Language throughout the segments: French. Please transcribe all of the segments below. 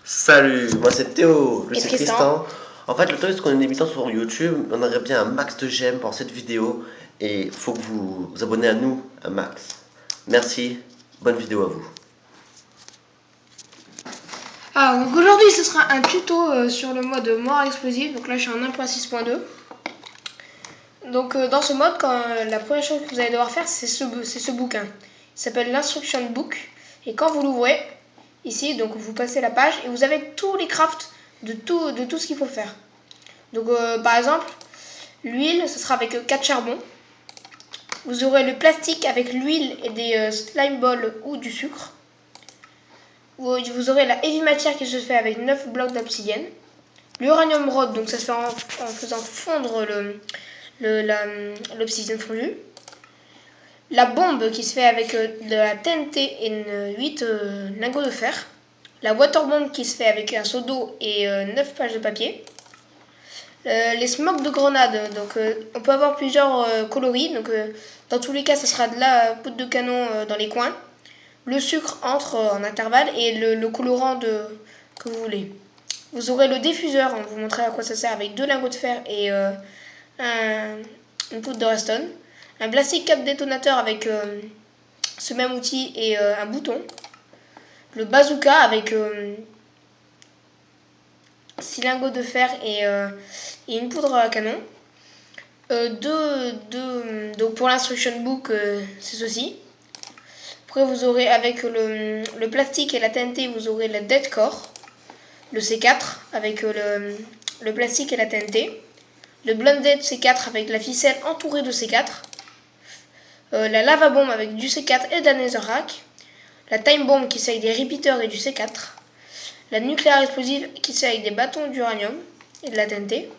Salut, moi c'est Théo, je Et suis Tristan. Tristan. En fait, le truc c'est qu'on est débutant sur YouTube, on aimerait bien un max de j'aime pour cette vidéo et faut que vous vous abonnez à nous un max. Merci, bonne vidéo à vous. Donc aujourd'hui ce sera un tuto sur le mode mort explosive. Donc là je suis en 1.6.2. Donc dans ce mode, la première chose que vous allez devoir faire c'est ce bouquin. Il s'appelle l'instruction book. Et quand vous l'ouvrez, ici, donc vous passez la page et vous avez tous les crafts de tout ce qu'il faut faire. Donc par exemple, l'huile, ce sera avec 4 charbons. Vous aurez le plastique avec l'huile et des slime balls ou du sucre. Vous aurez la heavy matière qui se fait avec 9 blocs d'obsidienne. L'uranium rod, donc ça se fait en faisant fondre l'obsidienne fondue. La bombe qui se fait avec de la TNT et 8 lingots de fer. La waterbomb qui se fait avec un seau d'eau et 9 pages de papier. Les smokes de grenade, donc on peut avoir plusieurs coloris. Donc dans tous les cas, ce sera de la poudre de canon dans les coins. Le sucre entre en intervalle et le colorant que vous voulez. Vous aurez le diffuseur, on va vous montrer à quoi ça sert, avec 2 lingots de fer et une poudre de redstone. Un plastic cap détonateur avec ce même outil et un bouton. Le bazooka avec 6 lingots de fer et une poudre à canon. Donc pour l'instruction book, c'est ceci. Après vous aurez avec le plastique et la TNT, vous aurez la dead core. Le C4 avec le plastique et la TNT. Le blended C4 avec la ficelle entourée de C4. La lava bomb avec du C4 et de la netherrack. La time bomb qui se fait avec des repeaters et du C4. La nucléaire explosive qui se fait avec des bâtons d'uranium et de la TNT.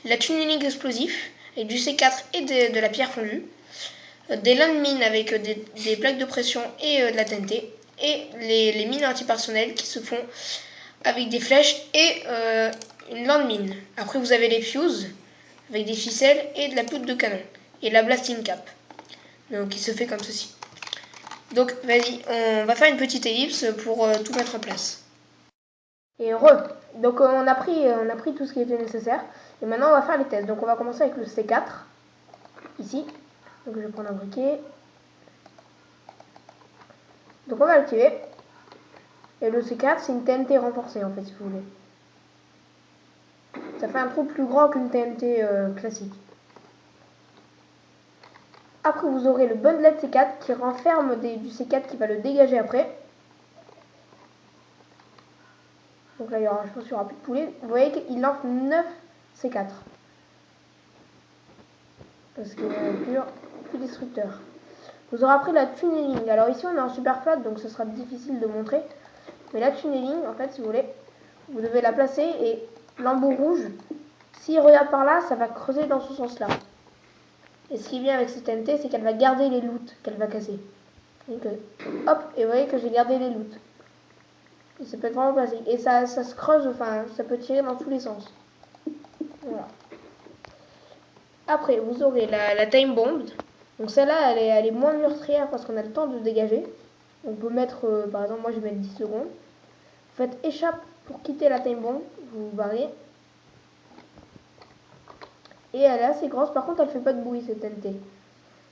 La tunneling explosif avec du C4 et de la pierre fondue. Des landmines avec des plaques de pression et de la TNT. Et les mines antipersonnelles qui se font avec des flèches et une landmine. Après vous avez les fuses avec des ficelles et de la poudre de canon. Et la blasting cap. Donc qui se fait comme ceci. Donc vas-y, on va faire une petite ellipse pour tout mettre en place. Et donc on a pris tout ce qui était nécessaire. Et maintenant on va faire les tests. Donc on va commencer avec le C4. Ici. Donc je vais prendre un briquet. Donc on va l'activer. Et le C4 c'est une TNT renforcée en fait si vous voulez. Ça fait un trou plus grand qu'une TNT classique. Après vous aurez le bundlet C4 qui renferme du C4 qui va le dégager après. Donc là, je pense qu'il n'y aura plus de poulet. Vous voyez qu'il lance 9 C4. Parce qu'il n'y a plus destructeur. Vous aurez après la tunneling. Alors ici, on est en super flat, donc ce sera difficile de montrer. Mais la tunneling, en fait, si vous voulez, vous devez la placer et l'embout rouge, s'il regarde par là, ça va creuser dans ce sens-là. Et ce qui est bien avec cette TNT, c'est qu'elle va garder les loots qu'elle va casser. Donc, hop, et vous voyez que j'ai gardé les loots. Et ça peut être vraiment pratique. Et ça se creuse, enfin, ça peut tirer dans tous les sens. Voilà. Après, vous aurez la time bomb. Donc celle-là, elle est moins meurtrière parce qu'on a le temps de dégager. On peut mettre, par exemple, moi je vais mettre 10 secondes. Vous faites échappe pour quitter la time bomb. Vous vous barrez. Et elle est assez grosse. Par contre, elle fait pas de bruit cette TNT.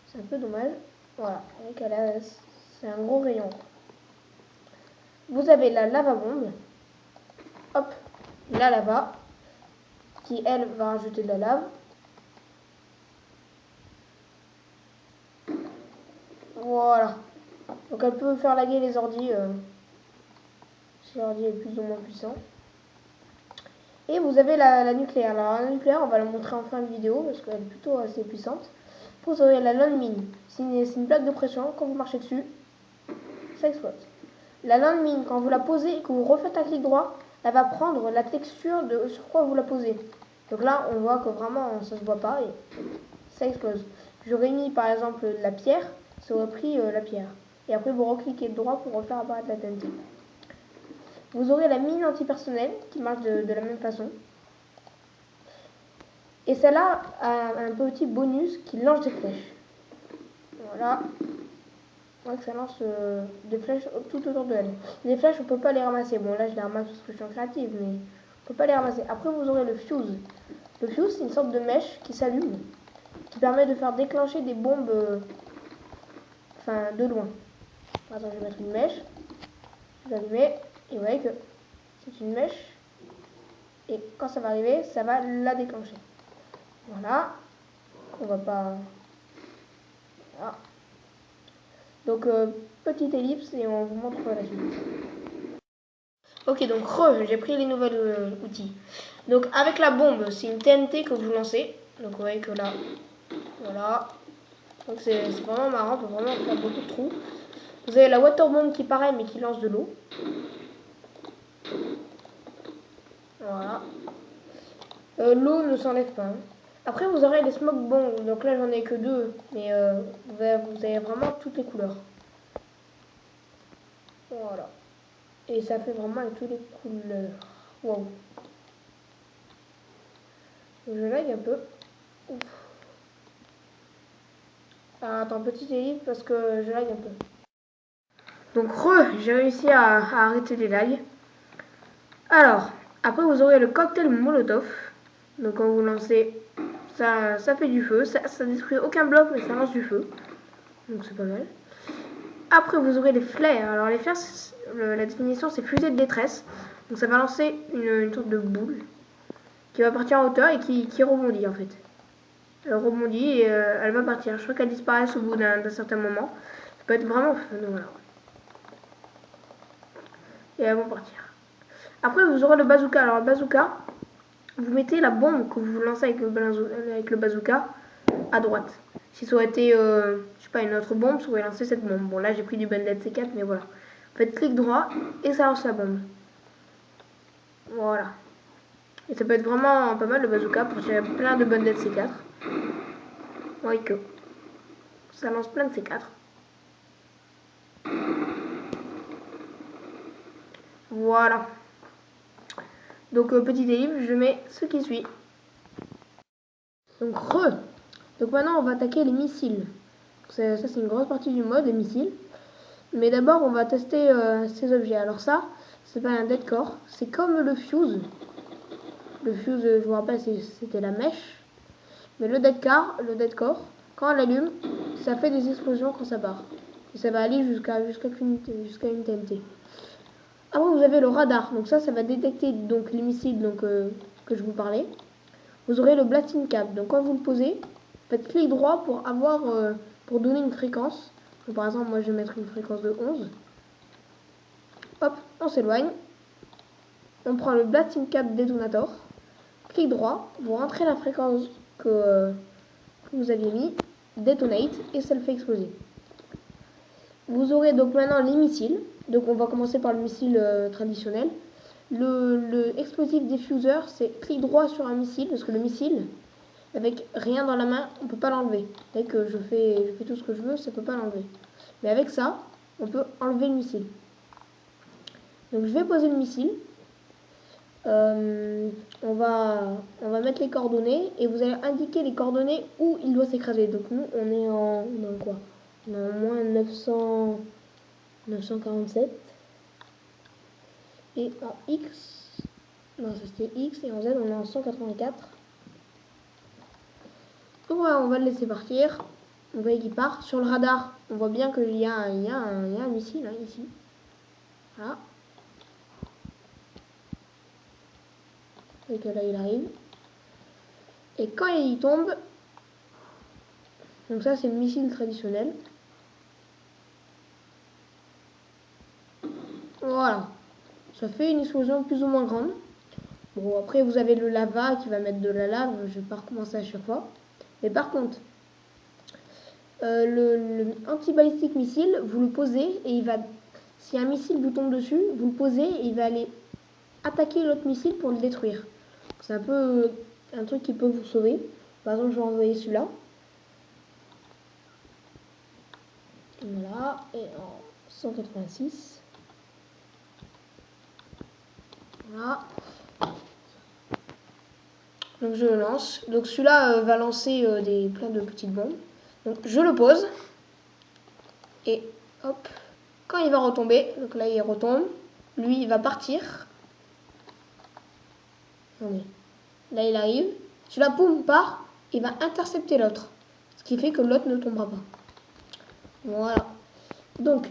C'est un peu dommage. Voilà. C'est un gros rayon. Vous avez la lava bombe. Hop. La lava. Qui, elle, va rajouter de la lave. Voilà. Donc elle peut faire laguer les ordis si l'ordi est plus ou moins puissant. Et vous avez la nucléaire. Alors la nucléaire, on va la montrer en fin de vidéo parce qu'elle est plutôt assez puissante. Vous aurez la landmine. C'est une plaque de pression. Quand vous marchez dessus, ça explose. La landmine, quand vous la posez et que vous refaites un clic droit, elle va prendre la texture de sur quoi vous la posez. Donc là, on voit que vraiment ça ne se voit pas et ça explose. J'aurais mis par exemple la pierre, ça aurait pris la pierre. Et après, vous recliquez droit pour refaire apparaître la TNT. Vous aurez la mine antipersonnelle qui marche de la même façon. Et celle-là a un petit bonus qui lance des flèches. Voilà. Ouais, que ça lance des flèches tout autour de elle. Les flèches, on peut pas les ramasser. Bon, là, je les ramasse parce que je suis en créative, mais on peut pas les ramasser. Après, vous aurez le fuse. Le fuse, c'est une sorte de mèche qui s'allume, qui permet de faire déclencher des bombes de loin. Attends, je vais mettre une mèche. Je vais l'allumer. Et vous voyez que c'est une mèche. Et quand ça va arriver, ça va la déclencher. Voilà. On va pas... Voilà. Donc, petite ellipse et on vous montre la suite. Ok, donc j'ai pris les nouveaux outils. Donc avec la bombe, c'est une TNT que vous lancez. Donc vous voyez que là, voilà. Donc c'est vraiment marrant, on peut vraiment faire beaucoup de trous. Vous avez la water bomb qui pareil mais qui lance de l'eau. Voilà. L'eau ne s'enlève pas. Hein. Après vous aurez les smoke bombs. Donc là j'en ai que deux, mais vous avez vraiment toutes les couleurs. Voilà. Et ça fait vraiment avec toutes les couleurs. Wow. Je lag un peu. Ouf. Ah, attends, petite ellipse parce que je lag un peu. Donc j'ai réussi à arrêter les lags. Alors, après vous aurez le cocktail Molotov. Donc quand vous lancez, ça fait du feu. Ça détruit aucun bloc mais ça lance du feu. Donc c'est pas mal. Après vous aurez les flares. Alors les flares, la définition c'est fusée de détresse. Donc ça va lancer une sorte de boule qui va partir en hauteur et qui rebondit en fait. Elle rebondit et elle va partir. Je crois qu'elle disparaît au bout d'un certain moment. Ça peut être vraiment fun. Voilà. Et elles vont partir. Après, vous aurez le bazooka. Alors, le bazooka, vous mettez la bombe que vous lancez avec le bazooka à droite. Si ça aurait été, je sais pas, une autre bombe, ça aurait lancé cette bombe. Bon, là, j'ai pris du Bandit C4, mais voilà. Vous faites clic droit et ça lance la bombe. Voilà. Et ça peut être vraiment pas mal le bazooka pour tirer plein de Bandit C4. Ouais, que ça lance plein de C4. Voilà. Donc, petit délivre, je mets ce qui suit. Donc, Donc maintenant, on va attaquer les missiles. Ça, c'est une grosse partie du mode, les missiles. Mais d'abord, on va tester ces objets. Alors ça, c'est pas un dead core. C'est comme le fuse. Le fuse, je vous rappelle, c'était la mèche. Mais le dead core, quand on l'allume, ça fait des explosions quand ça part. Et ça va aller jusqu'à une TNT. Après, vous avez le radar. Donc ça va détecter donc, les missiles que je vous parlais. Vous aurez le blasting cap. Donc quand vous le posez, faites clic droit pour donner une fréquence. Donc, par exemple, moi je vais mettre une fréquence de 11. Hop, on s'éloigne. On prend le blasting cap détonator. Clic droit, vous rentrez la fréquence que vous aviez mis, detonate, et ça le fait exploser. Vous aurez donc maintenant les missiles. Donc on va commencer par le missile traditionnel. Le explosif diffuser, c'est clic droit sur un missile, parce que le missile, avec rien dans la main, on ne peut pas l'enlever. Dès que je fais tout ce que je veux, ça ne peut pas l'enlever. Mais avec ça, on peut enlever le missile. Donc je vais poser le missile. On va mettre les coordonnées et vous allez indiquer les coordonnées où il doit s'écraser. Donc nous, on est dans quoi? On est en moins 947. Et en X, non ça c'était X, et en Z on est en 184. Donc voilà, on va le laisser partir. On voit qu'il part. Sur le radar, on voit bien qu'il y a un missile hein, ici. Voilà. Et que là il arrive. Et quand il tombe, donc ça c'est le missile traditionnel. Voilà. Ça fait une explosion plus ou moins grande. Bon, après, vous avez le lava qui va mettre de la lave. Je vais pas recommencer à chaque fois. Mais par contre, le anti-balistique missile, vous le posez et il va... Si un missile vous tombe dessus, vous le posez et il va aller attaquer l'autre missile pour le détruire. C'est un peu un truc qui peut vous sauver. Par exemple, je vais envoyer celui-là. Voilà. Et en 186. Voilà. Donc je le lance. Donc celui-là va lancer plein de petites bombes. Donc je le pose. Et Hop. Quand il va retomber, donc là il retombe, lui il va partir. Attendez. Là il arrive, celui-là boum part, il va intercepter l'autre. Ce qui fait que l'autre ne tombera pas. Voilà. Donc,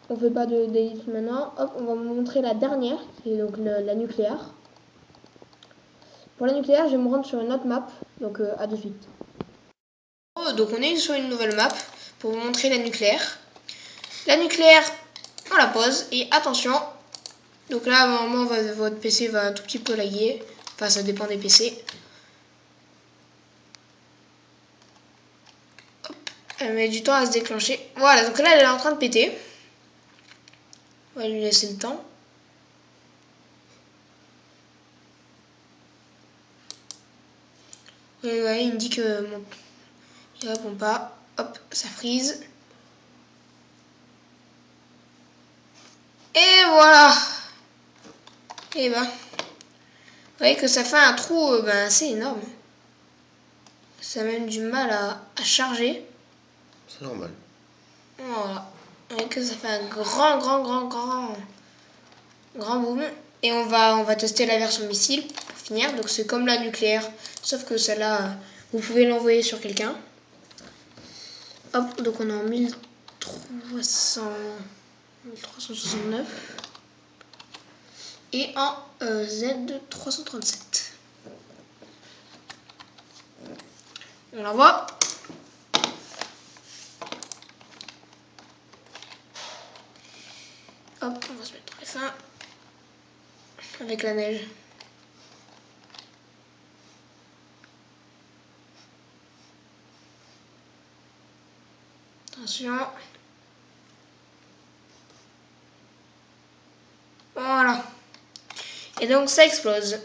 on fait pas de d'élite maintenant. Hop, on va vous montrer la dernière, qui est donc la nucléaire. Pour la nucléaire, je vais me rendre sur une autre map, donc à de suite. Donc on est sur une nouvelle map pour vous montrer la nucléaire. La nucléaire, on la pose et attention. Donc là, normalement, votre PC va un tout petit peu laguer. Enfin, ça dépend des PC. Hop, elle met du temps à se déclencher. Voilà, donc là, elle est en train de péter. On va lui laisser le temps. Et ouais, il me dit que il répond pas. Hop, ça freeze. Et voilà. Et ben, vous voyez que ça fait un trou assez énorme. Ça a même du mal à charger. C'est normal. Voilà. Vous voyez que ça fait un grand boom. Et on va tester la version missile pour finir. Donc c'est comme la nucléaire, sauf que celle-là, vous pouvez l'envoyer sur quelqu'un. Hop, donc on est en 1369 et en Z337. On l'envoie. Hop, on va se mettre F1 avec la neige. Attention. Voilà. Et donc ça explose.